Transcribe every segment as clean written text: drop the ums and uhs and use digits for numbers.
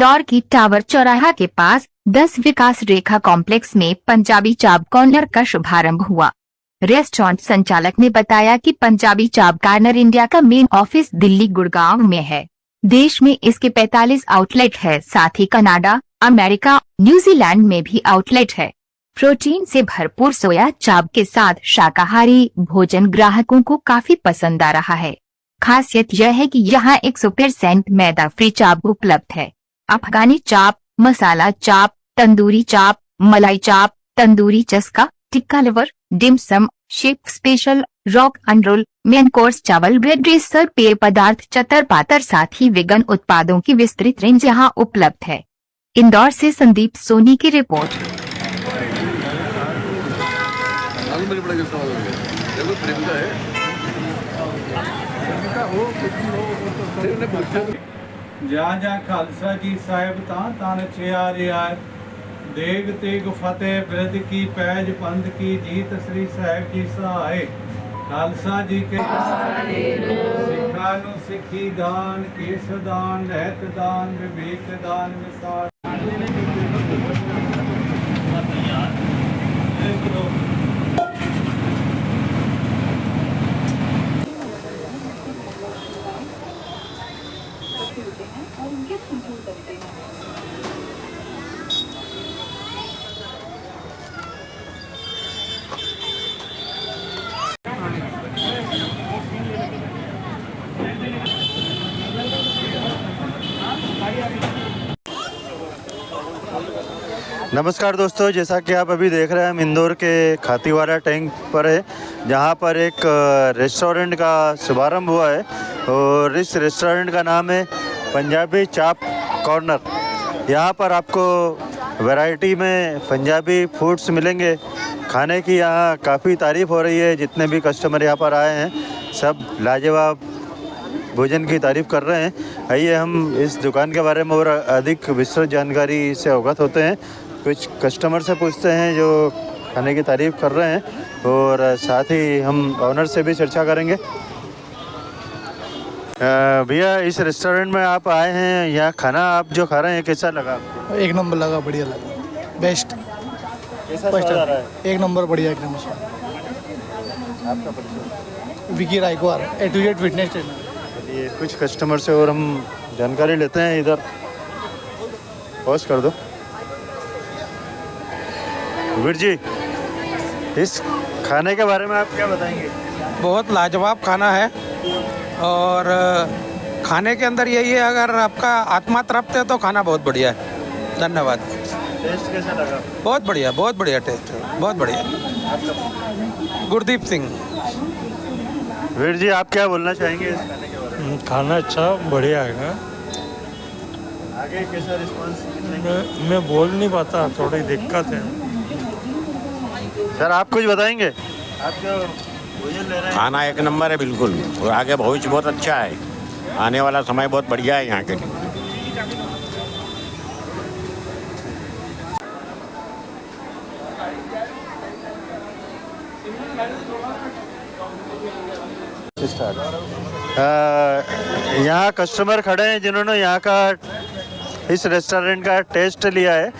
इंदौर की टावर चौराहा के पास 10 विकास रेखा कॉम्प्लेक्स में पंजाबी चाप कॉर्नर का शुभारंभ हुआ। रेस्टोरेंट संचालक ने बताया कि पंजाबी चाप कॉर्नर इंडिया का मेन ऑफिस दिल्ली गुड़गांव में है। देश में इसके 45 आउटलेट है, साथ ही कनाडा, अमेरिका, न्यूजीलैंड में भी आउटलेट है। प्रोटीन से भरपूर सोया चाप के साथ शाकाहारी भोजन ग्राहकों को काफी पसंद आ रहा है। खासियत यह है कि यहाँ 100% मैदा फ्री चाप उपलब्ध है। अफगानी चाप, मसाला चाप, तंदूरी चाप, मलाई चाप, तंदूरी चस्का, tikka liver, dim sum, chef special, rock and roll, main course, चावल, ब्रेड, डेसर्ट, पेय पदार्थ, चतर पातर, साथ ही वेगन उत्पादों की विस्तृत रेंज यहाँ उपलब्ध है। इंदौर से संदीप सोनी की रिपोर्ट। जहाँ जहाँ खालसा जी साहिब तान छियारे आए, देग तेग फतेह बिरद की पैज पंथ की जीत श्री साहिब जी सहाय। खालसा जी के सिखा नु सिखी दान, केस दान, रहत दान, विवेक दान, विसार। नमस्कार दोस्तों, जैसा कि आप अभी देख रहे हैं हम इंदौर के खातीवाड़ा टैंक पर है, जहां पर एक रेस्टोरेंट का शुभारंभ हुआ है और इस रेस्टोरेंट का नाम है पंजाबी चाप कॉर्नर। यहां पर आपको वैरायटी में पंजाबी फूड्स मिलेंगे। खाने की यहां काफ़ी तारीफ़ हो रही है। जितने भी कस्टमर यहां पर आए हैं सब लाजवाब भोजन की तारीफ़ कर रहे हैं। आइए हम इस दुकान के बारे में और अधिक विस्तृत जानकारी से अवगत होते हैं। कुछ कस्टमर से पूछते हैं जो खाने की तारीफ़ कर रहे हैं और साथ ही हम ऑनर से भी चर्चा करेंगे। भैया, इस रेस्टोरेंट में आप आए हैं, यहाँ खाना आप जो खा रहे हैं कैसा लगा आपको? एक नंबर लगा, बढ़िया लगा, बेस्ट। कैसा स्वाद आ रहा है? एक नंबर, बढ़िया, एक नंबर। आपका परिचय? Vicky Raikwar, A to Z fitness trainer. ये कुछ कस्टमर से और हम जानकारी लेते हैं। इधर पॉज कर दो। वीर जी, इस खाने के बारे में आप क्या बताएंगे? बहुत लाजवाब खाना है और खाने के अंदर यही है, अगर आपका आत्मा तृप्त है तो खाना बहुत बढ़िया है। धन्यवाद। टेस्ट कैसा लगा? बहुत बढ़िया टेस्ट है, बहुत बढ़िया। गुरदीप सिंह। वीर जी, आप क्या बोलना चाहेंगे इस खाने के बारे में? खाना अच्छा बढ़िया है। आगे कैसा रिस्पांस? मैं बोल नहीं पाता, थोड़ी दिक्कत है। सर, आप कुछ बताएंगे? आप जो भोजन ले रहे हैं? खाना एक नंबर है बिल्कुल, और आगे भविष्य बहुत अच्छा है। आने वाला समय बहुत बढ़िया है यहाँ के लिए। यहाँ कस्टमर खड़े हैं जिन्होंने यहाँ का इस रेस्टोरेंट का टेस्ट लिया है।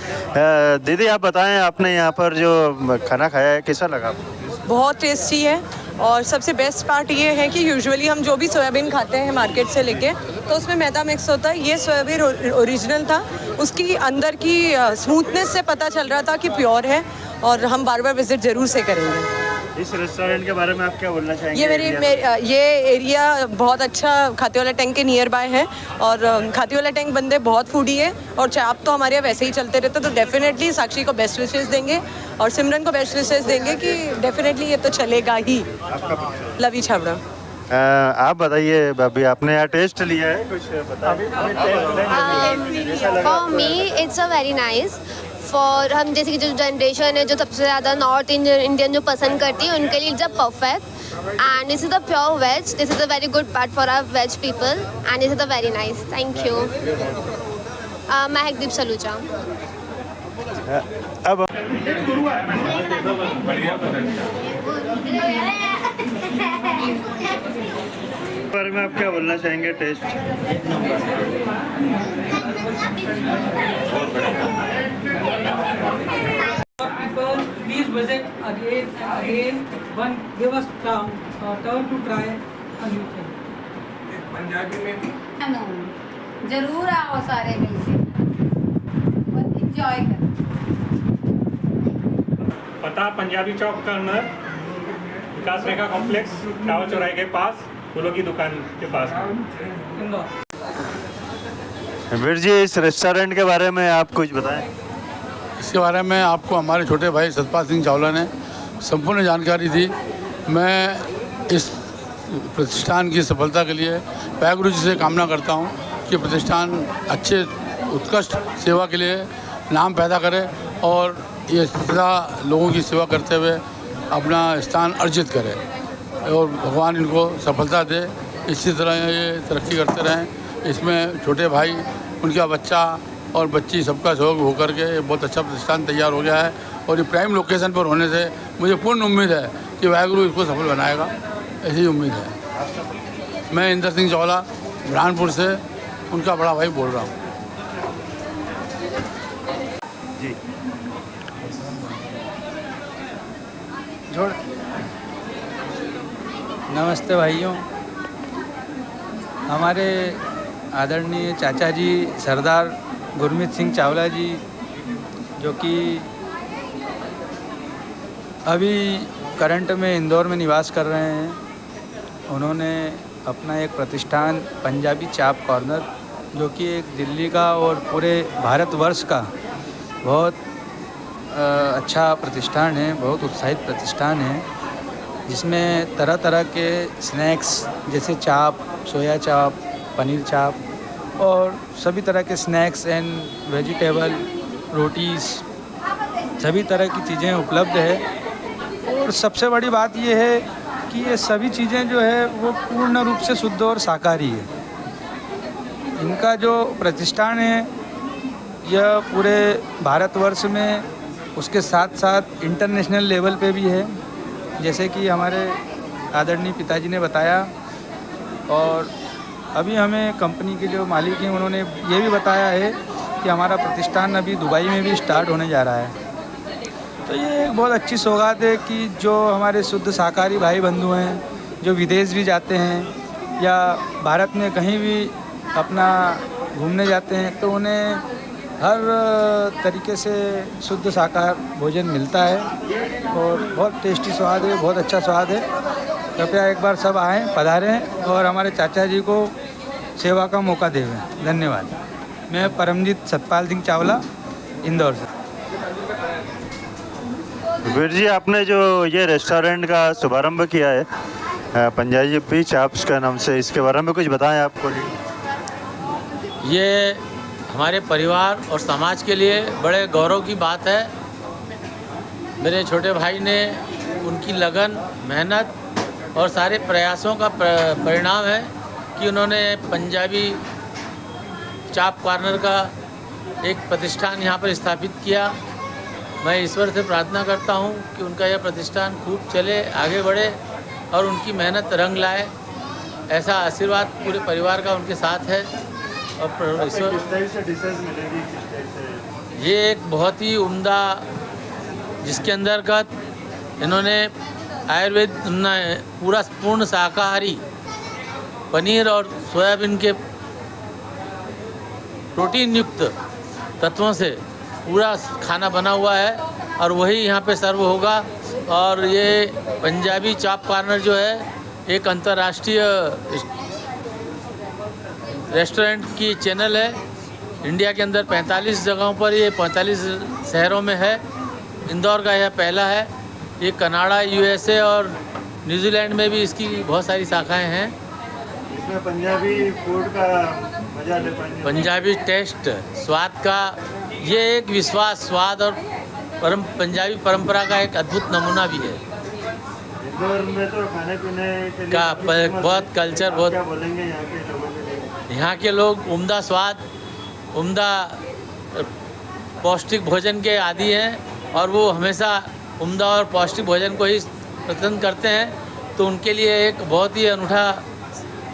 दीदी, आप बताएं, आपने यहाँ पर जो खाना खाया है कैसा लगा आपको? बहुत टेस्टी है और सबसे बेस्ट पार्ट ये है कि यूजुअली हम जो भी सोयाबीन खाते हैं मार्केट से लेके, तो उसमें मैदा मिक्स होता है। ये सोयाबीन ओरिजिनल था, उसकी अंदर की स्मूथनेस से पता चल रहा था कि प्योर है और हम बार बार विजिट ज़रूर से करेंगे। इस रेस्टोरेंट के बारे में आप क्या बोलना चाहेंगे? ये एरिया बहुत अच्छा खातीवाला टैंक के नियर बाय है और खातीवाला टैंक बंदे बहुत फूडी है और चाप तो हमारे यहाँ वैसे ही चलते रहते, तो डेफिनेटली साक्षी को बेस्ट विशेस देंगे और सिमरन को बेस्ट विशेस देंगे कि डेफिनेटली ये तो चलेगा ही। लवी छाबड़ा। आप बताइए भाभी, आपने यहाँ टेस्ट लिया है, कुछ बताइए। For me it's a very nice. For हम जैसे कि जो जनरेशन है जो सबसे ज़्यादा नॉर्थ इंडियन जो पसंद करती है, उनके लिए it's a perfect. And this is a pure veg, this is a very good part for our veg people and this is a very nice. Thank you. Mehakdeep Saluja. अब बारे में आप क्या बोलना चाहेंगे? Test people, please visit again and again. One, give us turn to try a new thing. जरूर आओ सारे मिलके एंजॉय करो। पता पंजाबी चौक कॉर्नर, विकास रेखा कॉम्प्लेक्स, टावर चौराहे के पास, फूलों की दुकान के पास। वीर जी, इस रेस्टोरेंट के बारे में आप कुछ बताएं। इसके बारे में आपको हमारे छोटे भाई सतपाल सिंह चावला ने संपूर्ण जानकारी दी। मैं इस प्रतिष्ठान की सफलता के लिए वाहेगुरु जी से कामना करता हूं कि प्रतिष्ठान अच्छे उत्कृष्ट सेवा के लिए नाम पैदा करे और ये सदा लोगों की सेवा करते हुए अपना स्थान अर्जित करे और भगवान इनको सफलता दे। इसी तरह ये तरक्की करते रहें। इसमें छोटे भाई, उनका बच्चा और बच्ची सबका सहयोग होकर के बहुत अच्छा प्रतिष्ठान तैयार हो गया है और ये प्राइम लोकेशन पर होने से मुझे पूर्ण उम्मीद है कि वाहेगुरु इसको सफल बनाएगा, ऐसी उम्मीद है। मैं इंदर सिंह चावला बुरहानपुर से उनका बड़ा भाई बोल रहा हूँ। जी नमस्ते भाइयों। हमारे आदरणीय चाचा जी सरदार गुरमीत सिंह चावला जी, जो कि अभी करंट में इंदौर में निवास कर रहे हैं, उन्होंने अपना एक प्रतिष्ठान पंजाबी चाप कॉर्नर, जो कि एक दिल्ली का और पूरे भारतवर्ष का बहुत अच्छा प्रतिष्ठान है, बहुत उत्साहित प्रतिष्ठान है, जिसमें तरह तरह के स्नैक्स जैसे चाप, सोया चाप, पनीर चाप और सभी तरह के स्नैक्स एंड वेजिटेबल, रोटीज़, सभी तरह की चीज़ें उपलब्ध है। और सबसे बड़ी बात ये है कि ये सभी चीज़ें जो है वो पूर्ण रूप से शुद्ध और शाकाहारी है। इनका जो प्रतिष्ठान है यह पूरे भारतवर्ष में, उसके साथ साथ इंटरनेशनल लेवल पे भी है, जैसे कि हमारे आदरणीय पिताजी ने बताया। और अभी हमें कंपनी के जो मालिक हैं उन्होंने ये भी बताया है कि हमारा प्रतिष्ठान अभी दुबई में भी स्टार्ट होने जा रहा है। तो ये एक बहुत अच्छी सौगात है कि जो हमारे शुद्ध शाकाहारी भाई बंधु हैं, जो विदेश भी जाते हैं या भारत में कहीं भी अपना घूमने जाते हैं, तो उन्हें हर तरीके से शुद्ध शाकाहार भोजन मिलता है और बहुत टेस्टी स्वाद है, बहुत अच्छा स्वाद है। कृपया एक बार सब आएँ, पधारें और हमारे चाचा जी को सेवा का मौका देवें। धन्यवाद। मैं परमजीत सतपाल सिंह चावला, इंदौर से। वीर जी, आपने जो ये रेस्टोरेंट का शुभारंभ किया है पंजाबी चाप्स का नाम से, इसके बारे में कुछ बताएं आपको। ये हमारे परिवार और समाज के लिए बड़े गौरव की बात है। मेरे छोटे भाई ने उनकी लगन, मेहनत और सारे प्रयासों का परिणाम है कि उन्होंने पंजाबी चाप कॉर्नर का एक प्रतिष्ठान यहाँ पर स्थापित किया। मैं ईश्वर से प्रार्थना करता हूँ कि उनका यह प्रतिष्ठान खूब चले, आगे बढ़े और उनकी मेहनत रंग लाए। ऐसा आशीर्वाद पूरे परिवार का उनके साथ है। और ईश्वर, ये एक बहुत ही उम्दा, जिसके अंतर्गत इन्होंने आयुर्वेद पूरा पूर्ण शाकाहारी पनीर और सोयाबीन के प्रोटीन युक्त तत्वों से पूरा खाना बना हुआ है और वही यहाँ पे सर्व होगा। और ये पंजाबी चाप कॉर्नर जो है एक अंतर्राष्ट्रीय रेस्टोरेंट की चैनल है। इंडिया के अंदर 45 जगहों पर, ये 45 शहरों में है। इंदौर का यह पहला है। ये कनाडा, यूएसए और न्यूजीलैंड में भी इसकी बहुत सारी शाखाएं हैं। इसमें पंजाबी फूड का मजा ले पाएंगे, पंजाबी टेस्ट, स्वाद का ये एक विश्वास, स्वाद और पंजाबी परंपरा का एक अद्भुत नमूना भी है। इंदौर में तो खाने पीने के लिए का बहुत कल्चर, बहुत क्या बोलेंगे यहाँ के लोगों के लिए? यहाँ के लोग उम्दा स्वाद, उम्दा पौष्टिक भोजन के आदी हैं और वो हमेशा उम्दा और पौष्टिक भोजन को ही पसंद करते हैं। तो उनके लिए एक बहुत ही अनूठा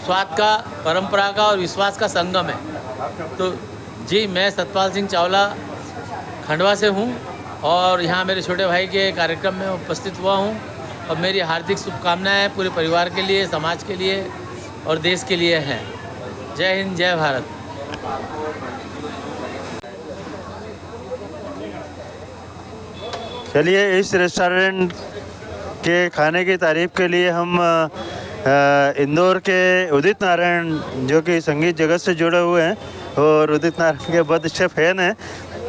स्वाद का, परंपरा का और विश्वास का संगम है। तो जी, मैं सतपाल सिंह चावला खंडवा से हूँ और यहाँ मेरे छोटे भाई के कार्यक्रम में उपस्थित हुआ हूँ और मेरी हार्दिक शुभकामनाएं पूरे परिवार के लिए, समाज के लिए और देश के लिए हैं। जय हिंद, जय भारत। चलिए, इस रेस्टोरेंट के खाने की तारीफ के लिए हम इंदौर के उदित नारायण, जो कि संगीत जगत से जुड़े हुए हैं और उदित नारायण के बहुत अच्छे फैन हैं,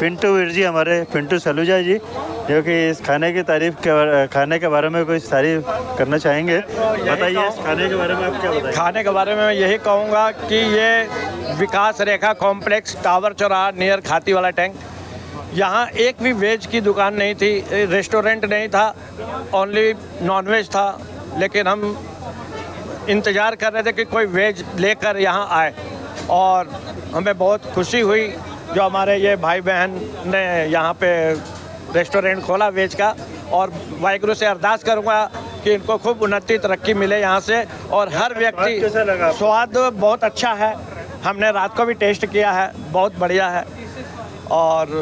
पिंटू वीर जी, हमारे पिंटू सलूजा जी, जो कि इस खाने की खाने के बारे में कुछ तारीफ करना चाहेंगे। बताइए, इस खाने के बारे में आप क्या बताएंगे? खाने के बारे में मैं यही कहूँगा कि ये विकास रेखा कॉम्प्लेक्स, टावर चौराहा, नियर खाती वाला टैंक, यहाँ एक भी वेज की दुकान नहीं थी, रेस्टोरेंट नहीं था, ओनली नॉनवेज था। लेकिन हम इंतज़ार कर रहे थे कि कोई वेज लेकर यहाँ आए और हमें बहुत खुशी हुई जो हमारे ये भाई बहन ने यहाँ पे रेस्टोरेंट खोला वेज का। और वाहिगुरु से अरदास करूँगा कि इनको खूब उन्नति तरक्की मिले यहाँ से। और हर व्यक्ति, स्वाद बहुत अच्छा है, हमने रात को भी टेस्ट किया है, बहुत बढ़िया है। और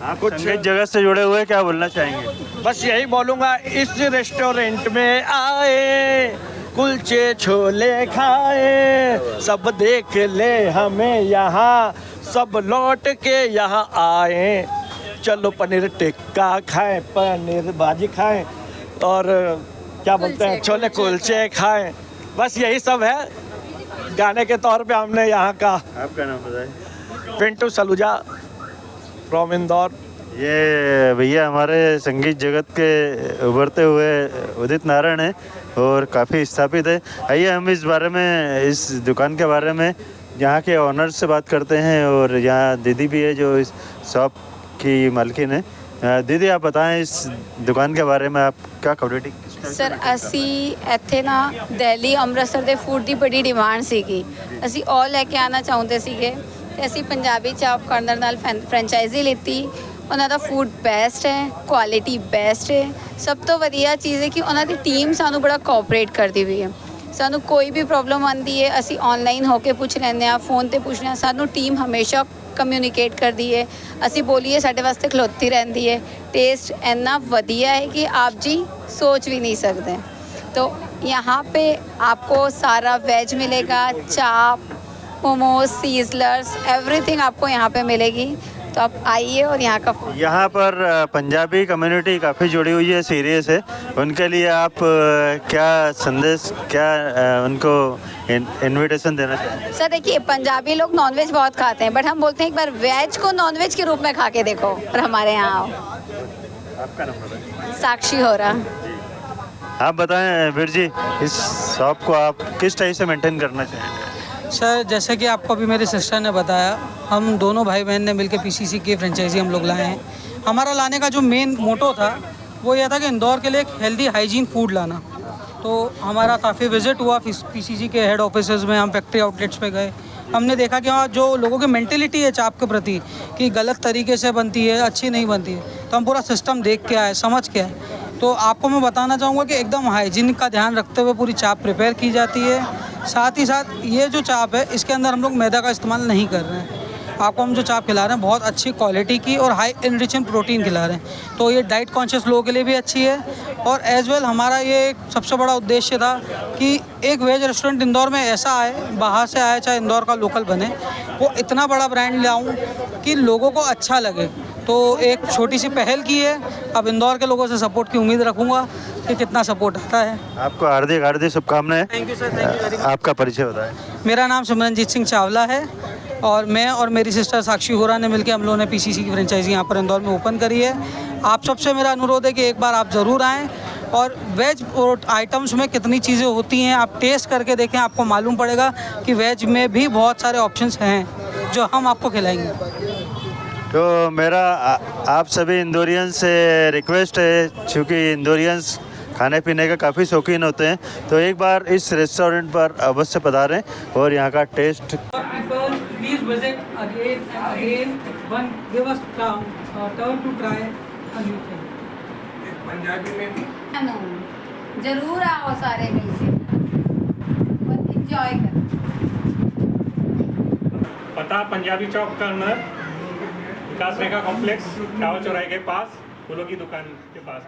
आप कुछ जगह से जुड़े हुए क्या बोलना चाहेंगे? बस यही बोलूँगा, इस रेस्टोरेंट में आए, कुलचे छोले खाए, सब देख ले हमें यहाँ, सब लौट के यहाँ आए। चलो पनीर टिक्का खाएं, पनीर भाजी खाएं और क्या बोलते हैं, छोले कुलचे खाएं। बस यही सब है। गाने के तौर पे हमने यहाँ का, आपका नाम बताएं? पिंटू सलूजा फ्रॉम इंदौर। ये भैया हमारे संगीत जगत के उभरते हुए उदित नारायण हैं और काफ़ी स्थापित है। आइए हम इस बारे में, इस दुकान के बारे में यहाँ के ऑनर से बात करते हैं। और यहाँ दीदी भी है जो इस शॉप की मालकिन है। दीदी, आप बताएं इस दुकान के बारे में, आप क्या कम्युनिटी? सर, ਅਸੀਂ ਇੱਥੇ ਨਾ ਦਿੱਲੀ ਅੰਮ੍ਰਿਤਸਰ ਦੇ ਫੂਡ ਦੀ ਬੜੀ ਡਿਮਾਂਡ ਸੀਗੀ। ਅਸੀਂ ਉਹ ਲੈ ਕੇ ਆਉਣਾ ਚਾਹੁੰਦੇ ਸੀਗੇ ਤੇ ਅਸੀਂ ਪੰਜਾਬੀ ਚਾਪ ਕਾਰਨਰ ਨਾਲ ਫਰੈਂਚਾਈਜ਼ੀ ਲਿੱਤੀ। ਉਹਨਾਂ ਦਾ ਫੂਡ ਬੈਸਟ ਹੈ, ਕੁਆਲਿਟੀ ਬੈਸਟ ਹੈ। ਸਭ ਤੋਂ ਵਧੀਆ ਚੀਜ਼ ਹੈ ਕਿ ਉਹਨਾਂ ਦੀ ਟੀਮ ਸਾਨੂੰ ਬੜਾ ਕੋਆਪਰੇਟ ਕਰਦੀ ਵੀ ਹੈ। ਸਾਨੂੰ ਕੋਈ ਵੀ ਪ੍ਰੋਬਲਮ ਆਉਂਦੀ ਹੈ, ਅਸੀਂ ਆਨਲਾਈਨ ਹੋ ਕੇ ਪੁੱਛ ਲੈਂਦੇ ਹਾਂ, ਫੋਨ ਤੇ ਪੁੱਛਦੇ ਹਾਂ, ਸਾਨੂੰ ਟੀਮ ਹਮੇਸ਼ਾ कम्युनिकेट करती है। ਅਸੀਂ बोलिए साढ़े वास्ते खलोती रहती है। टेस्ट इतना वधिया है कि आप जी सोच भी नहीं सकते। तो यहाँ पे आपको सारा वेज मिलेगा, चाप, मोमोज, सीजलर्स, एवरीथिंग आपको यहाँ पे मिलेगी। तो आप आइए और यहाँ पर पंजाबी कम्युनिटी काफ़ी जुड़ी हुई है, सीरियस है। उनके लिए आप क्या संदेश, क्या उनको इनविटेशन देना चाहिए? सर देखिए, पंजाबी लोग नॉनवेज बहुत खाते हैं, बट हम बोलते हैं एक बार वेज को नॉनवेज के रूप में खा के देखो और हमारे यहाँ आओ। आपका नाम बताएं? साक्षी हो रहा। आप बताएं वीर जी, इस शॉप को आप किस टाइप से मेंटेन करना चाहेंगे? सर, जैसे कि आपको अभी मेरी सिस्टर ने बताया, हम दोनों भाई बहन ने मिलकर पीसीसी की फ्रेंचाइजी हम लोग लाए हैं। हमारा लाने का जो मेन मोटो था वो यह था कि इंदौर के लिए एक हेल्दी हाइजीन फूड लाना। तो हमारा काफ़ी विजिट हुआ पीसीसी के हेड ऑफिसेज में, हम फैक्ट्री आउटलेट्स पे गए। हमने देखा कि वहाँ जो लोगों की मेंटेलिटी है चाप के प्रति कि गलत तरीके से बनती है, अच्छी नहीं बनती है, तो हम पूरा सिस्टम देख के आए, समझ के आए। तो आपको मैं बताना चाहूँगा कि एकदम हाइजीन का ध्यान रखते हुए पूरी चाप प्रिपेयर की जाती है। साथ ही साथ ये जो चाप है, इसके अंदर हम लोग मैदा का इस्तेमाल नहीं कर रहे हैं। आपको हम जो चाप खिला रहे हैं बहुत अच्छी क्वालिटी की और हाई एनरिच इन प्रोटीन खिला रहे हैं। तो ये डाइट कॉन्शियस लोगों के लिए भी अच्छी है। और एज वेल हमारा ये सबसे बड़ा उद्देश्य था कि एक वेज रेस्टोरेंट इंदौर में ऐसा आए, बाहर से आए चाहे इंदौर का लोकल बने, वो इतना बड़ा ब्रांड लाऊं कि लोगों को अच्छा लगे। तो एक छोटी सी पहल की है। अब इंदौर के लोगों से सपोर्ट की उम्मीद रखूँगा कि कितना सपोर्ट आता है। आपको हार्दिक हार्दिक शुभकामनाएं। Thank you sir, thank you very much. आपका परिचय बताएं। मेरा नाम सिमरनजीत सिंह चावला है और मैं और मेरी सिस्टर साक्षी होरा ने मिलकर हम लोगों ने पीसीसी की फ्रेंचाइजी यहाँ पर इंदौर में ओपन करी है। आप सबसे मेरा अनुरोध है कि एक बार आप ज़रूर आएँ और वेज आइटम्स में कितनी चीज़ें होती हैं आप टेस्ट करके देखें, आपको मालूम पड़ेगा कि वेज में भी बहुत सारे ऑप्शंस हैं जो हम आपको खिलाएंगे। तो मेरा आप सभी इंदौरियंस से रिक्वेस्ट है, चूँकि इंदौरियंस खाने पीने का काफ़ी शौकीन होते हैं, तो एक बार इस रेस्टोरेंट पर अवश्य पधारें और यहाँ का test. Please visit again and again. One, give us turn to try a new thing. Punjabi में भी जरूर आओ सारे मिलके, एंजॉय करो। पता पंजाबी चौक कॉर्नर, विकास रेखा कॉम्प्लेक्स, टावर चौराहे के पास, फूलों की दुकान के पास।